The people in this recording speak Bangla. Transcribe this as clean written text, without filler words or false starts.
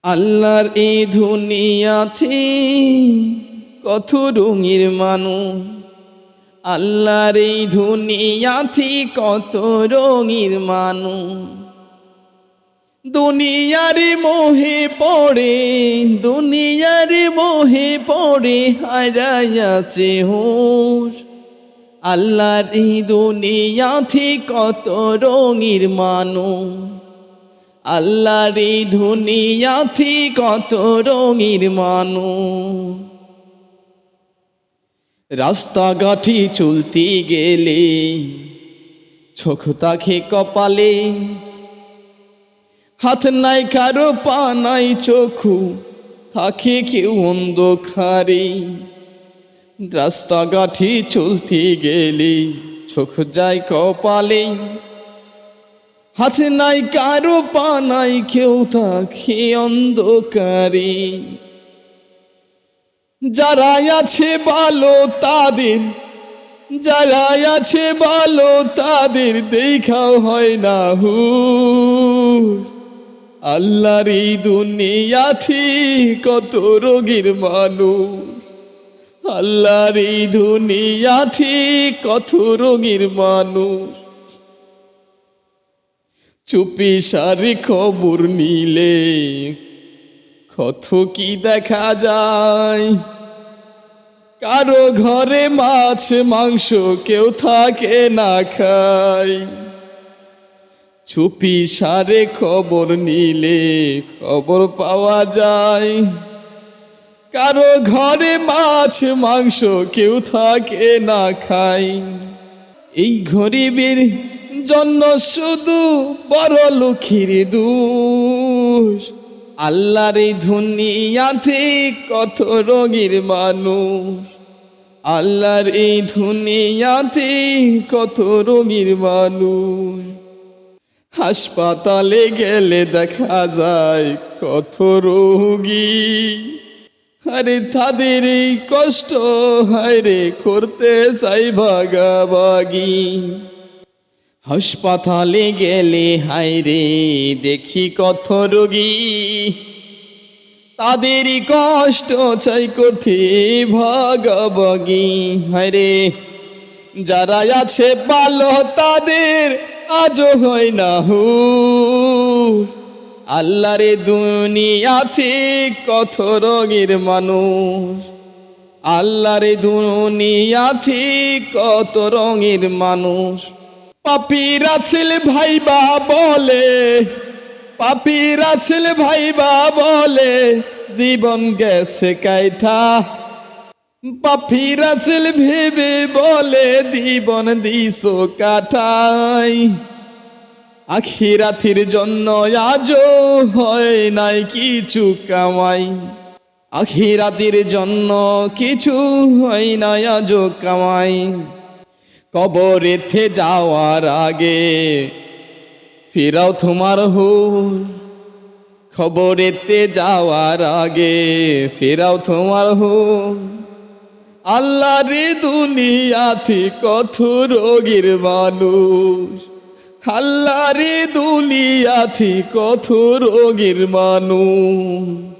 আল্লাহর এই দুনিয়াতে কত রঙের মানুষ, আল্লাহর এই দুনিয়াতে কত রঙের মানুষ। দুনিয়ার মোহে পড়ে, দুনিয়ার মোহে পড়ে হারাইয়াছে হুঁশ। আল্লাহর এই দুনিয়াতে কত রঙের মানুষ, আল্লাহর এই দুনিয়াতে কত রঙের মানুষ। রাস্তাঘাটে চলতে গেলে চোখ থাকে কপালে, হাত নাই কারো পা নাই চোখু থাকে কেউ অন্ধকারে। রাস্তাঘাটে চলতে গেলে চোখ যায় কপালে, হাত নাই কারো পা নাই কেউ থাকে অন্ধকারে। যারা আছে ভালো তাদের, যারা আছে ভালো তাদের দেখাও হয় না হুঁশ। আল্লাহর এই দুনিয়াতে কত রোগীর মানুষ, আল্লাহর এই দুনিয়াতে কত রোগীর মানুষ। চুপি সারি খবর নিলে কত কি দেখা যায়। কারো ঘরে মাছ মাংস কেউ থাকে না খায়। চুপি সারে খবর নিলে খবর পাওয়া যায়। কারো ঘরে মাছ মাংস কেউ থাকে না খায়। এই গরিবের জন্য শুধু বড় লোকের দোষ। আল্লাহর এই দুনিয়াতে কত রোগীর মানুষ, আল্লাহর এই দুনিয়াতে কত রোগীর মানুষ। হাসপাতালে গেলে দেখা যায় কত রোগী, আরে তাদের এই কষ্ট হায়রে করতে চাই ভাগাভাগি। হাসপাতালে গেলে হায়রে দেখি কত রোগী, তাদেরই কষ্ট চাই করতে ভাগাভাগি। হায়রে যারা আছে ভালো তাদের আজও হয় না হুঁশ। আল্লাহর দুনিয়াতে কত রঙের মানুষ, আল্লাহর দুনিয়াতে কত রঙের মানুষ। পাপী রাসেল ভাইবা বলে, পাপী রাসেল ভাইবা বলে জীবন গেছে কাইঠা। পাপী রাসেল ভেবে বলে জীবন দিছো কাটাই। আখিরাতের জন্য আজও হয় নাই কিছু কামাই, আখিরাতের জন্য কিছু হয় নাই আজও কামাই। কবরেতে যাওয়ার আগে ফিরাও তোমার হুঁশ, কবরেতে যাওয়ার আগে ফিরাও তোমার হুঁশ। আল্লাহর দুনিয়াতে কত রোগীর মানুষ, আল্লাহর দুনিয়াতে কত রোগীর মানুষ।